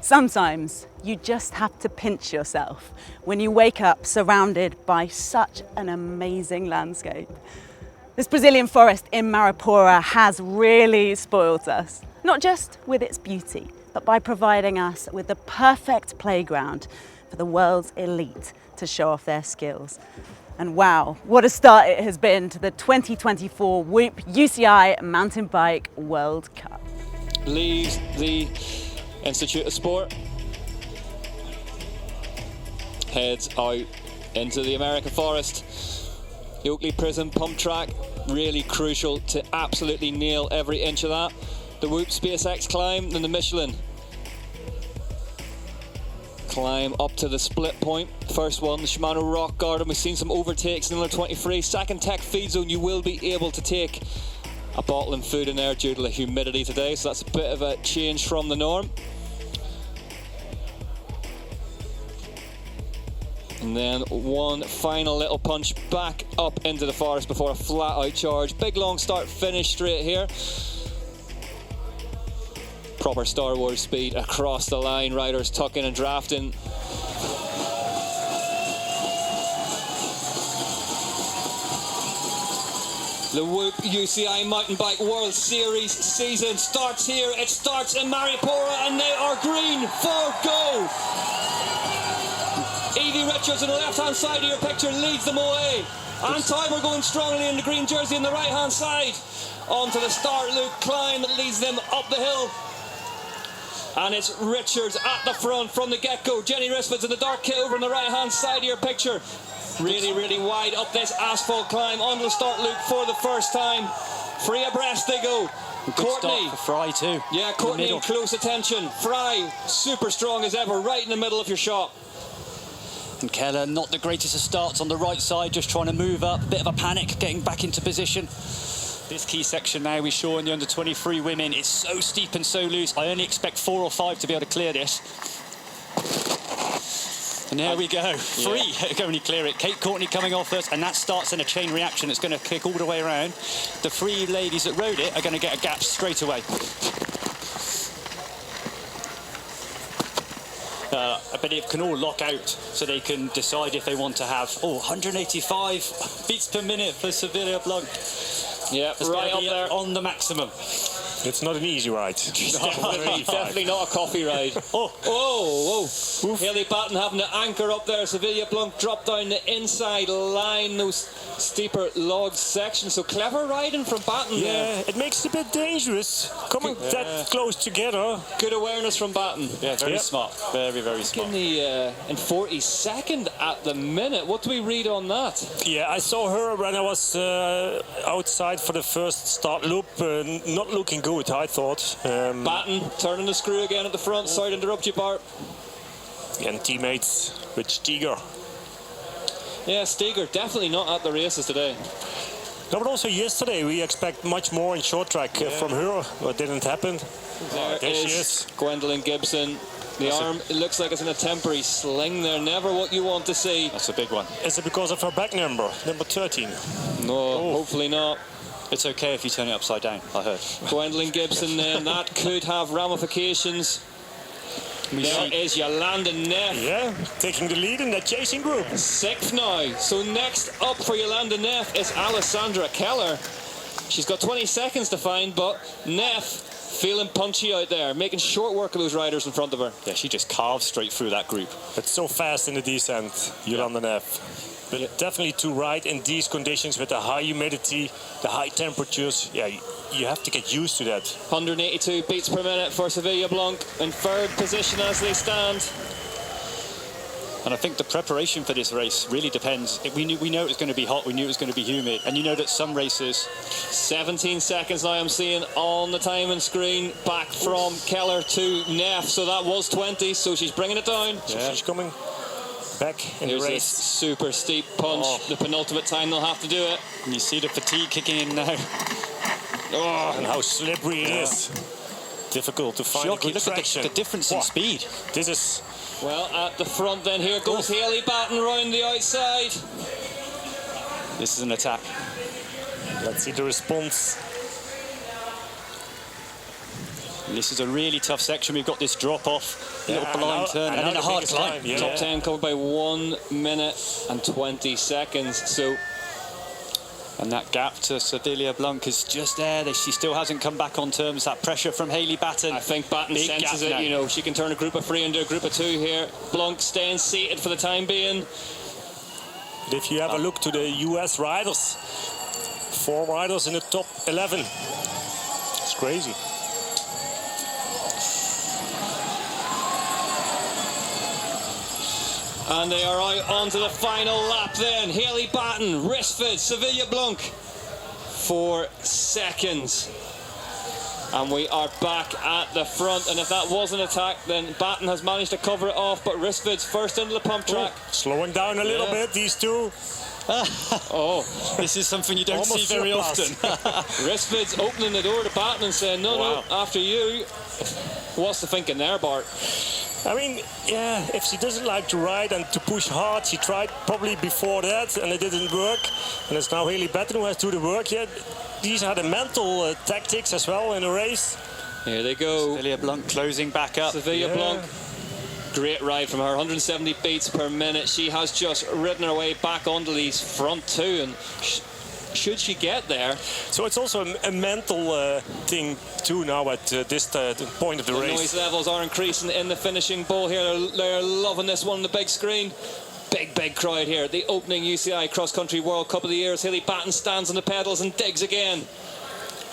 Sometimes you just have to pinch yourself when you wake up surrounded by such an amazing landscape. This Brazilian forest in Mairipora has really spoiled us, not just with its beauty, but by providing us with the perfect playground for the world's elite to show off their skills. And wow, what a start it has been to the 2024 Whoop UCI Mountain Bike World Cup. Leaves the Institute of Sport, heads out into the American forest. The Oakley Prism pump track, really crucial to absolutely nail every inch of that. The Whoop SpaceX climb, then the Michelin climb up to the split point. First one, the Shimano Rock Garden. We've seen some overtakes in another 23. Second tech feed zone, you will be able to take a bottle and food in there due to the humidity today, so that's a bit of a change from the norm. And then one final little punch back up into the forest before a flat out charge. Big long start finish straight here. Proper Star Wars speed across the line, riders tucking and drafting. The Whoop UCI Mountain Bike World Series season starts here. It starts in Mairipora and they are green for go. Evie Richards on the left-hand side of your picture leads them away. And Timer going strongly in the green jersey on the right-hand side. Onto the start loop climb that leads them up the hill. And it's Richards at the front from the get-go. Jenny Risford's in the dark kit over on the right-hand side of your picture. Really wide up this asphalt climb onto the start loop for the first time. Free abreast they go. Good Courtney. start for Fry too. Yeah, Courtney in close attention. Fry, super strong as ever, right in the middle of your shot. And Keller, not the greatest of starts on the right side, just trying to move up. Bit of a panic, getting back into position. This key section now we saw in the under-23 women is so steep and so loose. I only expect 4 or 5 to be able to clear this. And there we go, free, only clear it. Kate Courtney coming off us, and that starts in a chain reaction that's going to kick all the way around. The 3 ladies that rode it are going to get a gap straight away. But it can all lock out, so they can decide if they want to have 185 beats per minute for Sevilla Blanc. Yeah, right up there on the maximum. It's not an easy ride. Definitely not a coffee ride. Whoa. Haley Batten having to anchor up there. Sevilla Blanc dropped down the inside line, those steeper log sections. So clever riding from Batten there. It makes it a bit dangerous coming that close together. Good awareness from Batten. Yeah, very smart. Very smart. In 42nd at the minute. What do we read on that? Yeah, I saw her when I was outside for the first start loop. Not looking good, I thought. Batten turning the screw again at the front. Sorry to interrupt you, Bart. And teammates with Steger. Yeah, Steger definitely not at the races today. No, but also yesterday we expect much more in short track from her. What didn't happen. There she is. Gwendolyn Gibson. The arm, it looks like it's in a temporary sling there. Never what you want to see. That's a big one. Is it because of her back number 13? No, hopefully not. It's okay if you turn it upside down, I heard. Gwendolyn Gibson then, that could have ramifications. There is Yolanda Neff. Yeah, taking the lead in that chasing group. 6th now. So next up for Yolanda Neff is Alessandra Keller. She's got 20 seconds to find, but Neff feeling punchy out there, making short work of those riders in front of her. Yeah, she just carved straight through that group. It's so fast in the descent, Yolanda Neff. But definitely to ride in these conditions with the high humidity, the high temperatures, you have to get used to that. 182 beats per minute for Sevilla Blanc in 3rd position as they stand. And I think the preparation for this race really depends. We know it was going to be hot, we knew it was going to be humid, and you know that some races... 17 seconds now I'm seeing on the timing screen, back from Keller to Neff, so that was 20, so she's bringing it down. So she's coming back in Here's the this race. super steep punch, the penultimate time they'll have to do it. And you see the fatigue kicking in now. And how slippery it is. Difficult to find a good Look traction. at the difference in speed. This is... Well, at the front then, here goes Haley Batten round the outside. This is an attack. Let's see the response. And this is a really tough section. We've got this drop off, little blind turn, and then a hard climb. Yeah. Top 10 covered by 1 minute and 20 seconds. So, and that gap to Sevilla Blanc is just there. She still hasn't come back on terms. That pressure from Hayley Batten. I think Batten Big senses gap it. now. You know, she can turn a group of 3 into a group of 2 here. Blanc staying seated for the time being. But if you have a look to the US riders, 4 riders in the top 11. It's crazy. And they are out onto the final lap then. Hayley Batten, Risford, Sevilla Blanc. 4 seconds. And we are back at the front. And if that was an attack, then Batten has managed to cover it off. But Risford's first into the pump track. Slowing down a little bit, these two. Oh, this is something you don't see very often. Risford's opening the door to Batten and saying, no, after you. What's the thinking there, Bart? I mean, yeah, if she doesn't like to ride and to push hard, she tried probably before that and it didn't work. And it's now Hayley Batten who has to do the work. Yeah, these are the mental tactics as well in the race. Here they go. Sevilla Blanc closing back up. Sevilla Blanc. Great ride from her, 170 beats per minute. She has just ridden her way back onto these front 2, and should she get there? So it's also a mental thing too now at this point of the race. Noise levels are increasing in the finishing bowl here. They're loving this one on the big screen. Big crowd here at the opening UCI Cross-country World Cup of the Year as Hayley Batten stands on the pedals and digs again.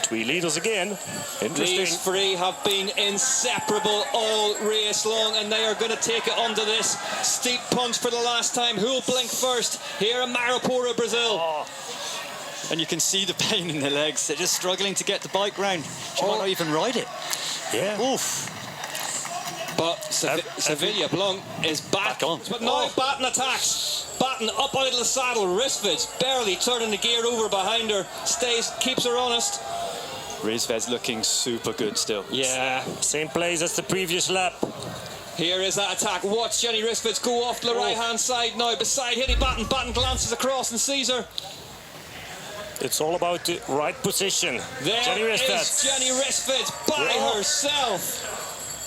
3 leaders again. Interesting. These 3 have been inseparable all race long, and they are going to take it onto this steep punch for the last time. Who'll blink first? Here in Mairipora, Brazil. And you can see the pain in their legs. They're just struggling to get the bike round. She might not even ride it. Yeah. Oof. But Sevilla Blanc is back on. But now Batten attacks. Batten up out of the saddle. Risford's barely turning the gear over behind her. Keeps her honest. Risved's looking super good still. Yeah. Same place as the previous lap. Here is that attack. Watch Jenny Risford go off to the right-hand side now beside Hayley Batten. Batten glances across and sees her. It's all about the right position. There Jenny is Risford. Jenny Risford by herself.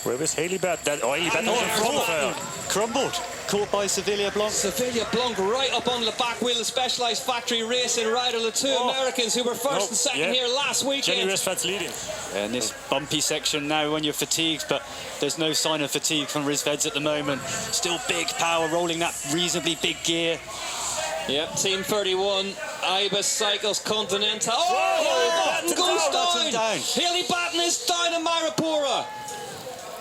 Where is Hayley Batten? Hayley Batten was in front of her. Crumbled. Caught by Sevilla Blanc. Sevilla Blanc right up on the back wheel of Specialized Factory Racing rider, the 2 Americans who were first and second here last weekend. Jenny Risford's leading. And this bumpy section now when you're fatigued, but there's no sign of fatigue from Risved's at the moment. Still big power, rolling that reasonably big gear. Yep, Team 31, Ibis Cycles Continental. Oh, Hayley Batten goes down. Hayley Batten is down in Mairipora.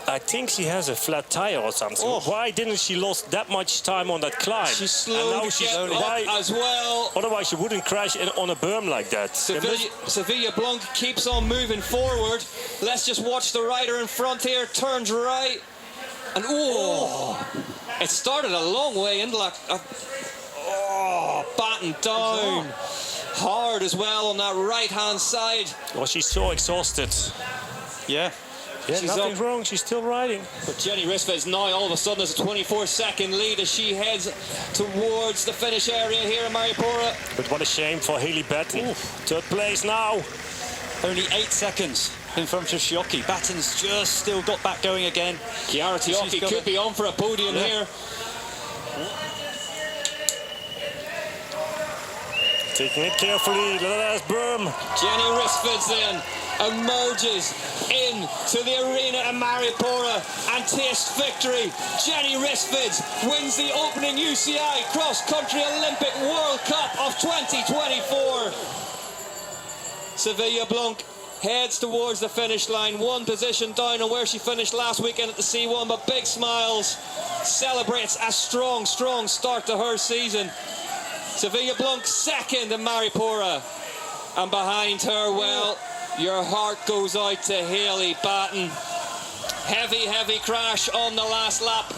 I think she has a flat tire or something. Why didn't she lost that much time on that climb? She's slow to get up as well. Otherwise she wouldn't crash on a berm like that. Sevilla Blanc keeps on moving forward. Let's just watch the rider in front here. Turns right. And it started a long way into like... Batten down. Hard as well on that right-hand side. Oh, she's so exhausted. Yeah. Yeah, nothing's wrong. She's still riding. But Jenny Risford's now all of a sudden has a 24-second lead as she heads towards the finish area here in Mairipora. But what a shame for Hayley Batten. 3rd place now. Only 8 seconds in front of Sciocchi. Batten's just still got back going again. Chiara Sciocchi could be on for a podium here. Taking it carefully. Look at that berm. Jenny Risford then emerges into the arena in Mairipora and tastes victory. Jenny Risford wins the opening UCI Cross-country Olympic World Cup of 2024. Sevilla Blanc heads towards the finish line, 1 position down on where she finished last weekend at the C1, but big smiles, celebrates a strong start to her season. Sevilla Blanc 2nd in Mairipora, and behind her, well, your heart goes out to Hayley Batten. Heavy crash on the last lap.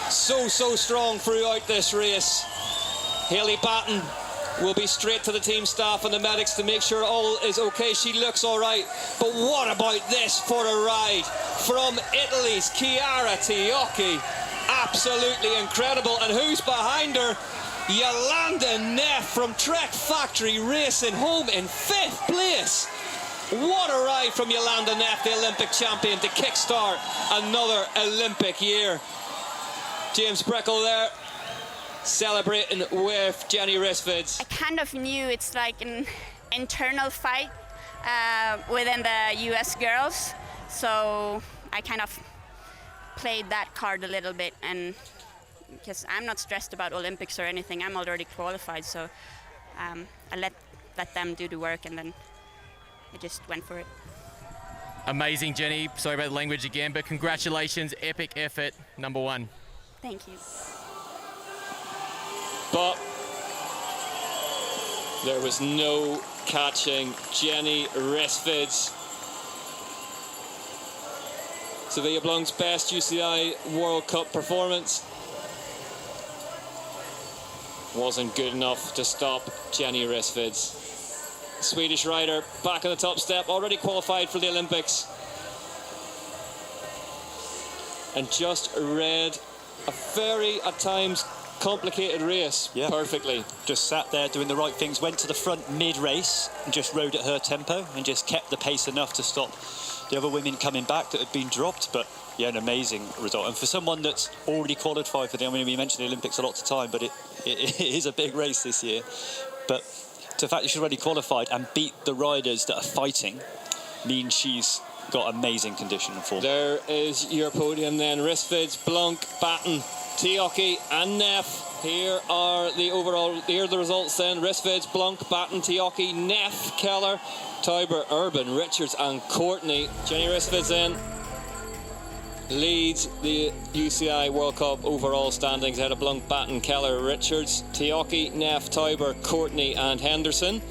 So strong throughout this race. Hayley Batten will be straight to the team staff and the medics to make sure all is okay. She looks all right. But what about this for a ride? From Italy's Chiara Sciocchi. Absolutely incredible. And who's behind her? Yolanda Neff from Trek Factory Racing, home in 5th place. What a ride from Yolanda Neff, the Olympic champion, to kickstart another Olympic year. James Breckle there, celebrating with Jenny Rissvids. I kind of knew it's like an internal fight within the US girls, so I kind of played that card a little bit, and because I'm not stressed about Olympics or anything, I'm already qualified, so I let them do the work, and then I just went for it. Amazing, Jenny. Sorry about the language again, but congratulations, epic effort, number one. Thank you. But there was no catching Jenny Rissvids. Sevilla Blanc's best UCI World Cup performance wasn't good enough to stop Jenny Rissvids. Swedish rider back on the top step, already qualified for the Olympics. And just read a very, at times, complicated race perfectly. Just sat there doing the right things, went to the front mid-race and just rode at her tempo and just kept the pace enough to stop the other women coming back that had been dropped. But yeah, an amazing result. And for someone that's already qualified for the, I mean, we mentioned the Olympics a lot of the time, but it is a big race this year. But the fact that she's already qualified and beat the riders that are fighting means she's got amazing condition and form. There is your podium then. Rissvids, Blanc, Batten, Tioki and Neff. Here are the results then. Rissvids, Blanc, Batten, Tioki, Neff, Keller, Tauber, Urban, Richards and Courtney. Jenny Rissvids then leads the UCI World Cup overall standings ahead of Blanc, Batten, Keller, Richards, Tioki, Neff, Tauber, Courtney and Henderson.